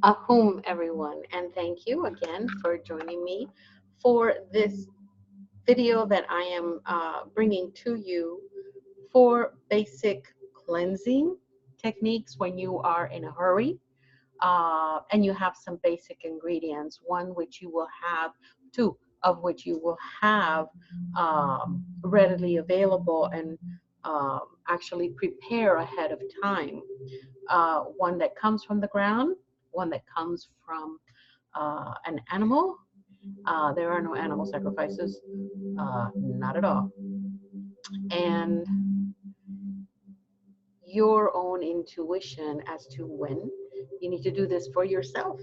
Ahum, everyone, and thank you again for joining me for this video that I am bringing to you for basic cleansing techniques when you are in a hurry and you have some basic ingredients, one which you will have, two of which you will have readily available and actually prepare ahead of time. One that comes from the ground, one that comes from an animal. There are no animal sacrifices, not at all. And your own intuition as to when you need to do this for yourself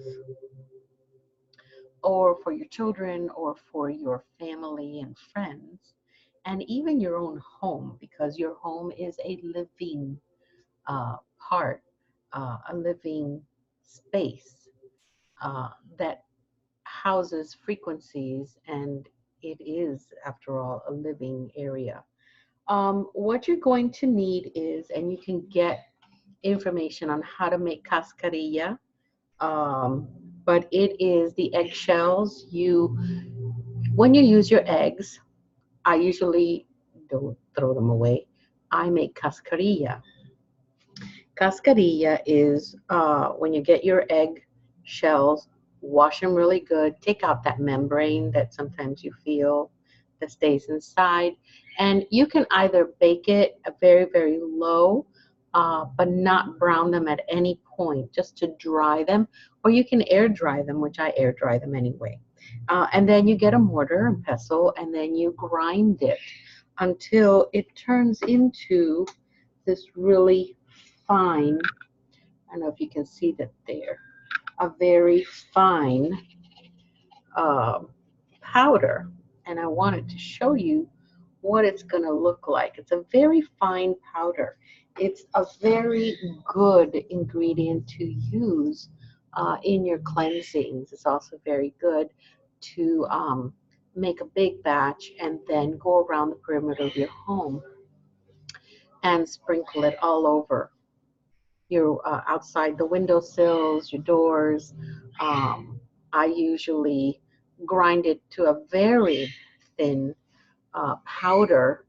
or for your children or for your family and friends and even your own home, because your home is a living part, a living space uh, that houses frequencies, and it is, after all, a living area. What you're going to need is, and you can get information on how to make cascarilla, um, but it is the eggshells. When you use your eggs, I usually don't throw them away. I make cascarilla. Cascarilla is when you get your egg shells, wash them really good, take out that membrane that sometimes you feel that stays inside, and you can either bake it very, very low, but not brown them at any point, just to dry them, or you can air dry them, which I air dry them anyway. And then you get a mortar and pestle, and then you grind it until it turns into this really fine, I don't know if you can see that there, a very fine uh, powder. And I wanted to show you what it's going to look like. It's a very fine powder. It's a very good ingredient to use in your cleansings. It's also very good to make a big batch and then go around the perimeter of your home and sprinkle it all over your outside the windowsills, your doors. Um, I usually grind it to a very thin powder,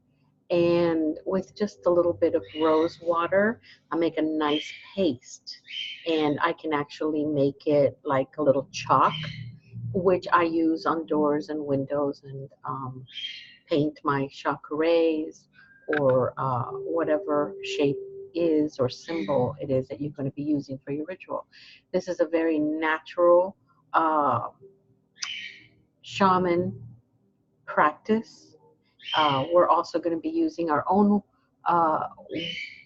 and with just a little bit of rose water, I make a nice paste. And I can actually make it like a little chalk, which I use on doors and windows, and paint my chakras or whatever shape is or symbol it is that you're going to be using for your ritual. This is a very natural shaman practice. We're also going to be using our own uh,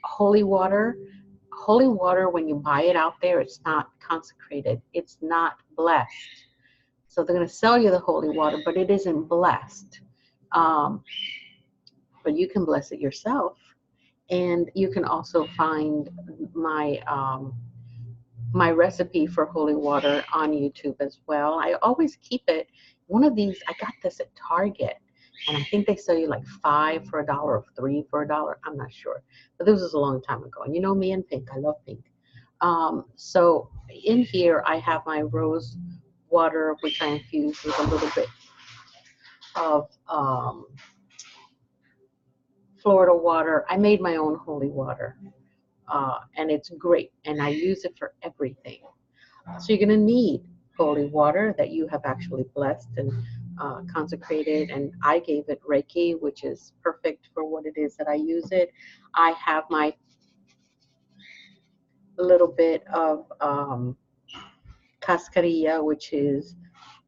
holy water. Holy water, when you buy it out there, it's not consecrated, it's not blessed. So they're going to sell you the holy water, but it isn't blessed. Um, but you can bless it yourself. And you can also find my my recipe for holy water on YouTube as well. I always keep it. One of these, I got this at Target, and I think they sell you like five for $1 or three for $1. I'm not sure, but this was a long time ago. And you know me and pink, I love pink. So in here, I have my rose water, which I infuse with a little bit of Florida water. I made my own holy water, and it's great, and I use it for everything. So you're going to need holy water that you have actually blessed and consecrated, and I gave it Reiki, which is perfect for what it is that I use it. I have my little bit of cascarilla, which is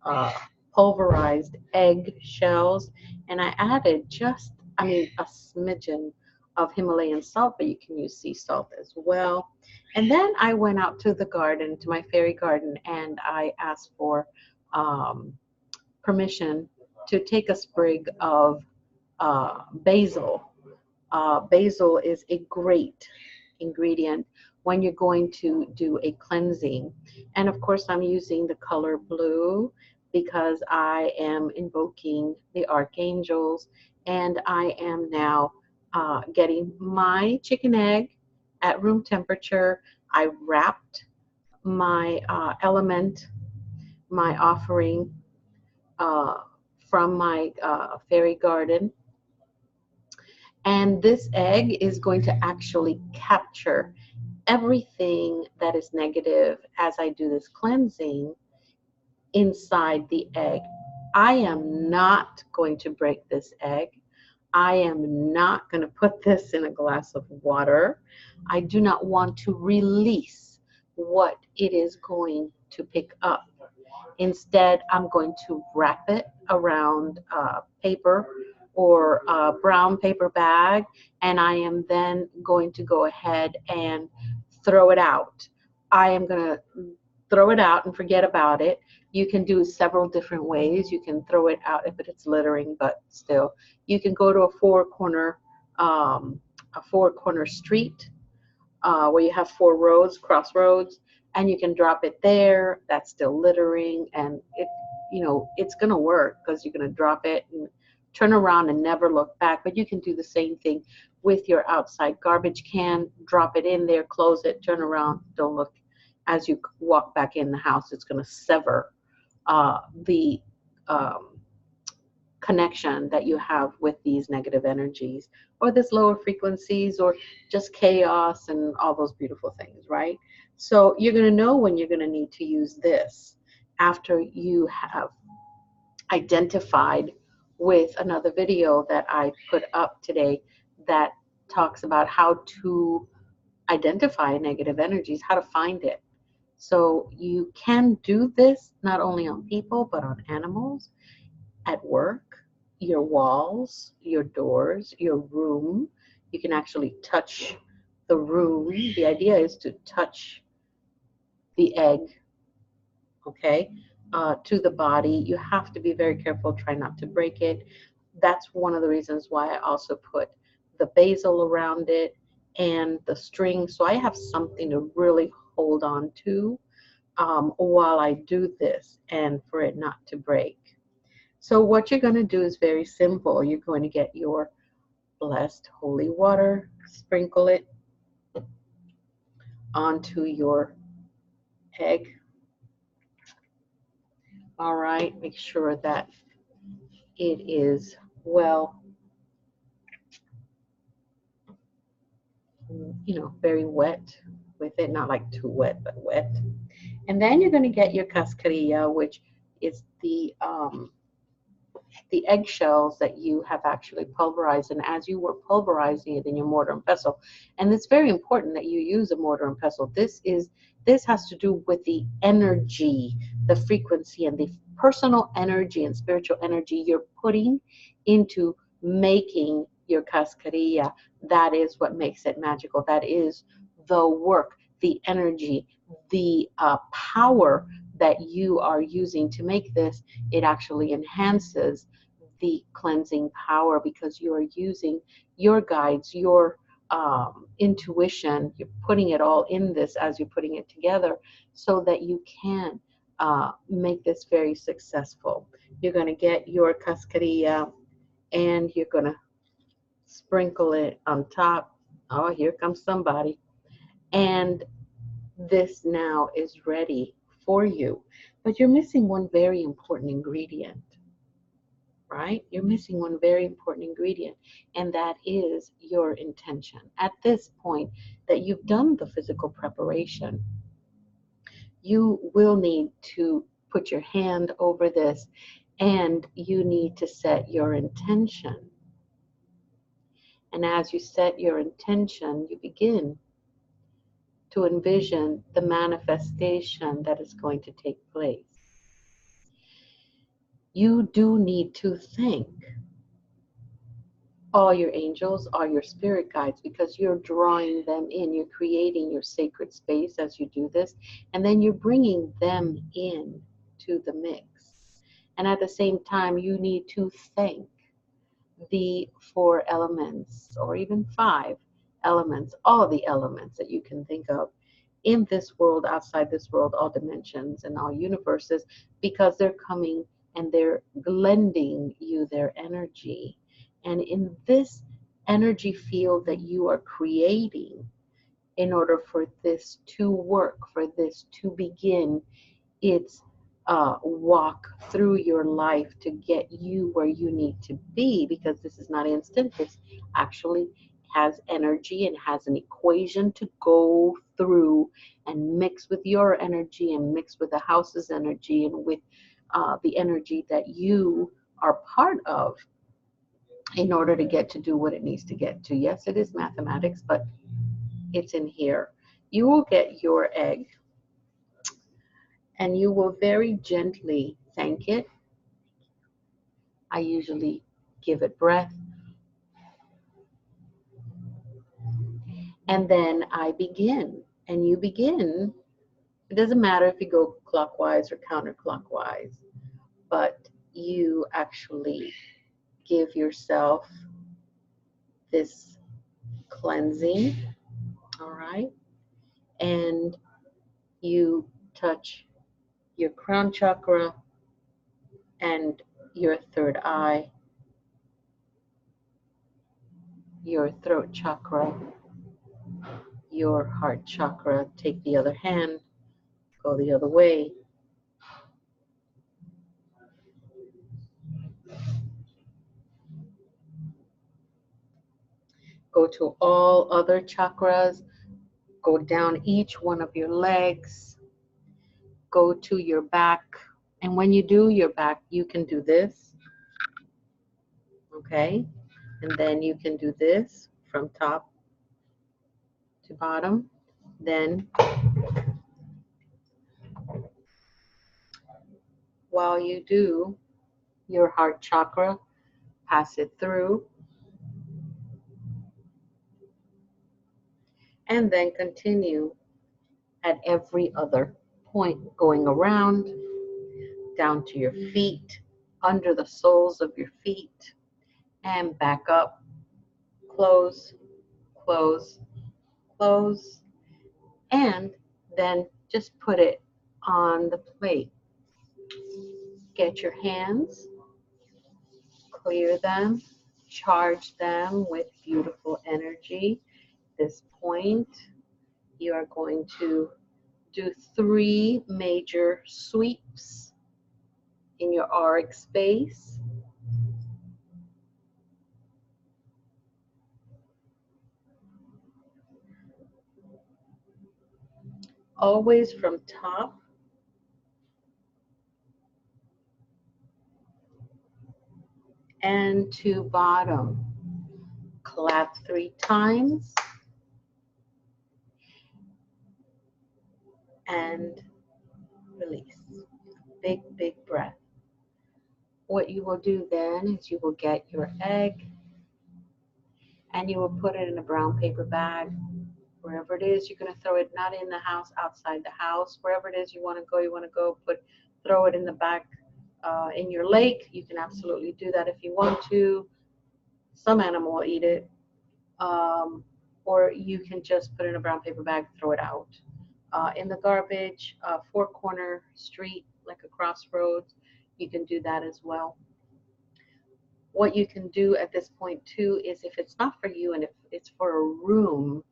uh, pulverized egg shells, and I added just, I mean, a smidgen of Himalayan salt, but you can use sea salt as well. And then I went out to the garden, to my fairy garden, and I asked for um, permission to take a sprig of basil. Basil is a great ingredient when you're going to do a cleansing. And of course, I'm using the color blue because I am invoking the archangels, and I am now getting my chicken egg at room temperature. I wrapped my element, my offering from my fairy garden. And this egg is going to actually capture everything that is negative as I do this cleansing inside the egg. I am not going to break this egg. I am not going to put this in a glass of water. I do not want to release what it is going to pick up. Instead, I'm going to wrap it around paper or a brown paper bag, and I am then going to go ahead and throw it out. I am going to throw it out and forget about it. You can do several different ways. You can throw it out if it's littering, but still, you can go to a four-corner street where you have four roads, crossroads, and you can drop it there. That's still littering, and it's going to work because you're going to drop it and turn around and never look back. But you can do the same thing with your outside garbage can. Drop it in there, close it, turn around, don't look. As you walk back in the house, it's going to sever the connection that you have with these negative energies or this lower frequencies or just chaos and all those beautiful things, right? So you're going to know when you're going to need to use this after you have identified with another video that I put up today that talks about how to identify negative energies, how to find it. So you can do this not only on people, but on animals, at work, your walls, your doors, your room. You can actually touch the room. The idea is to touch the egg, okay, to the body. You have to be very careful, try not to break it. That's one of the reasons why I also put the basil around it and the string, so I have something to really hold on to while I do this and for it not to break. So what you're going to do is very simple. You're going to get your blessed holy water, sprinkle it onto your egg. All right, make sure that it is well, very wet with it, not like too wet, but wet. And then you're going to get your cascarilla, which is the eggshells that you have actually pulverized. And as you were pulverizing it in your mortar and pestle, and it's very important that you use a mortar and pestle. This has to do with the energy, the frequency, and the personal energy and spiritual energy you're putting into making your cascarilla. That is what makes it magical. That is the work, the energy, the power that you are using to make this. It actually enhances the cleansing power because you are using your guides, your intuition. You're putting it all in this as you're putting it together so that you can make this very successful. You're going to get your cascarilla and you're going to sprinkle it on top. Oh, here comes somebody. And this now is ready for you. But you're missing one very important ingredient, right? You're missing one very important ingredient, and that is your intention. At this point that you've done the physical preparation, you will need to put your hand over this and you need to set your intention. And as you set your intention, you begin to envision the manifestation that is going to take place. You do need to thank all your angels, all your spirit guides, because you're drawing them in. You're creating your sacred space as you do this, and then you're bringing them in to the mix. And at the same time, you need to thank the 4 elements, or even 5 elements, all the elements that you can think of in this world, outside this world, all dimensions and all universes, because they're coming and they're lending you their energy. And in this energy field that you are creating, in order for this to work, for this to begin its walk through your life to get you where you need to be, because this is not instant. This actually has energy and has an equation to go through and mix with your energy and mix with the house's energy and with the energy that you are part of in order to get to do what it needs to get to. Yes, it is mathematics, but it's in here. You will get your egg and you will very gently thank it. I usually give it breath. And then I begin. And you begin. It doesn't matter if you go clockwise or counterclockwise, but you actually give yourself this cleansing, all right? And you touch your crown chakra and your third eye, your throat chakra, your heart chakra. Take the other hand, go the other way. Go to all other chakras. Go down each one of your legs. Go to your back. And when you do your back, you can do this. Okay? And then you can do this from top to bottom. Then, while you do your heart chakra, pass it through. And then continue at every other point, going around, down to your feet, under the soles of your feet, and back up. Close, close, close, and then just put it on the plate. Get your hands, clear them, charge them with beautiful energy. At this point, you are going to do 3 major sweeps in your auric space. Always from top and to bottom. Clap 3 times and release. Big, big breath. What you will do then is you will get your egg and you will put it in a brown paper bag. Wherever it is, you're going to throw it, not in the house, outside the house. Wherever it is you want to go, throw it in the back in your lake. You can absolutely do that if you want to. Some animal will eat it. Or you can just put it in a brown paper bag, throw it out. In the garbage, 4-corner street, like a crossroads, you can do that as well. What you can do at this point too is, if it's not for you and if it's for a room,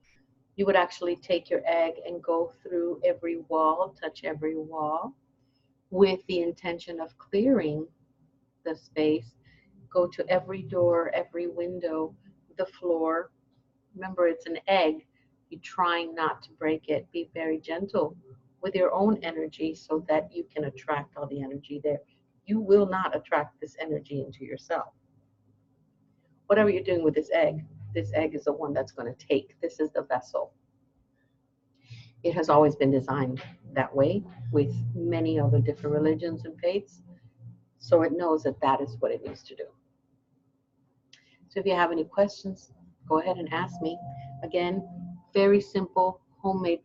you would actually take your egg and go through every wall, touch every wall, with the intention of clearing the space. Go to every door, every window, the floor. Remember, it's an egg. You're trying not to break it. Be very gentle with your own energy so that you can attract all the energy there. You will not attract this energy into yourself. Whatever you're doing with this egg is the one that's going to take. This is the vessel. It has always been designed that way with many other different religions and faiths. So it knows that that is what it needs to do. So if you have any questions, go ahead and ask me. Again, very simple, homemade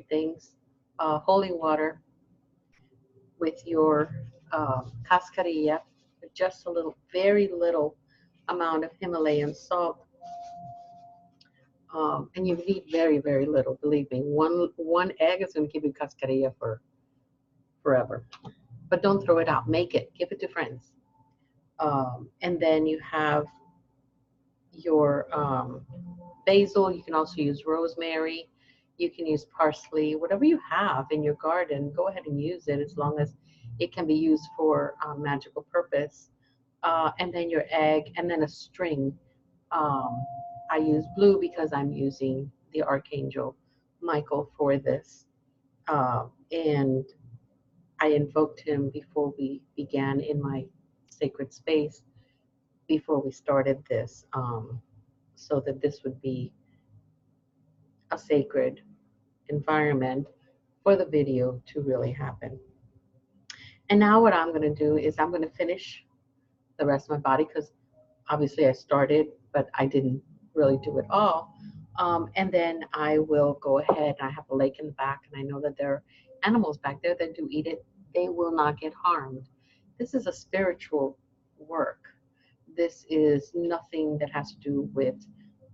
things. Holy water with your cascarilla, just a little, very little amount of Himalayan salt. And you need very, very little, believe me. One egg is going to give you cascarilla for forever. But don't throw it out. Make it. Give it to friends. And then you have your basil. You can also use rosemary. You can use parsley, whatever you have in your garden. Go ahead and use it as long as it can be used for magical purpose. And then your egg, and then a string. Um, I use blue because I'm using the Archangel Michael for this. And I invoked him before we began in my sacred space, before we started this, so that this would be a sacred environment for the video to really happen. And now what I'm going to do is I'm going to finish the rest of my body, because obviously I started, but I didn't really do it all. And then I will go ahead. I have a lake in the back, and I know that there are animals back there that do eat it. They will not get harmed. This is a spiritual work. This is nothing that has to do with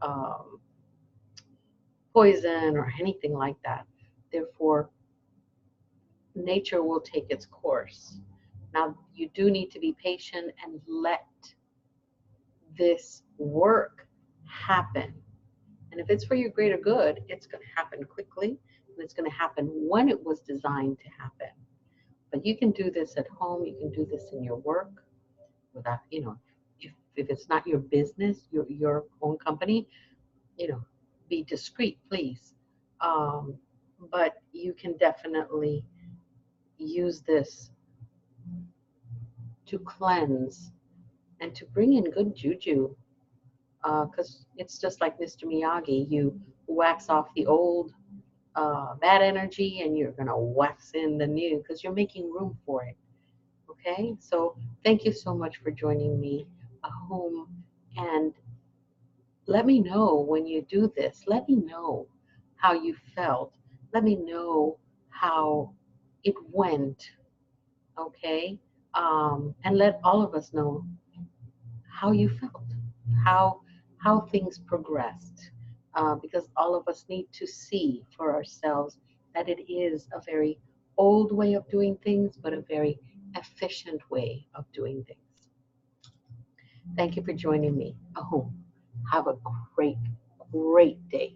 um, poison or anything like that. Therefore, nature will take its course. Now, you do need to be patient and let this work happen. And if it's for your greater good, it's going to happen quickly, and it's going to happen when it was designed to happen. But you can do this at home. You can do this in your work without, if it's not your business, your own company, be discreet, please. Um, but you can definitely use this to cleanse and to bring in good juju, because it's just like Mr. Miyagi. You wax off the old bad energy, and you're going to wax in the new, because you're making room for it. Okay? So thank you so much for joining me home. And let me know when you do this. Let me know how you felt. Let me know how it went. Okay? And let all of us know how you felt, how how things progressed, because all of us need to see for ourselves that it is a very old way of doing things, but a very efficient way of doing things. Thank you for joining me. Oh, have a great, great day.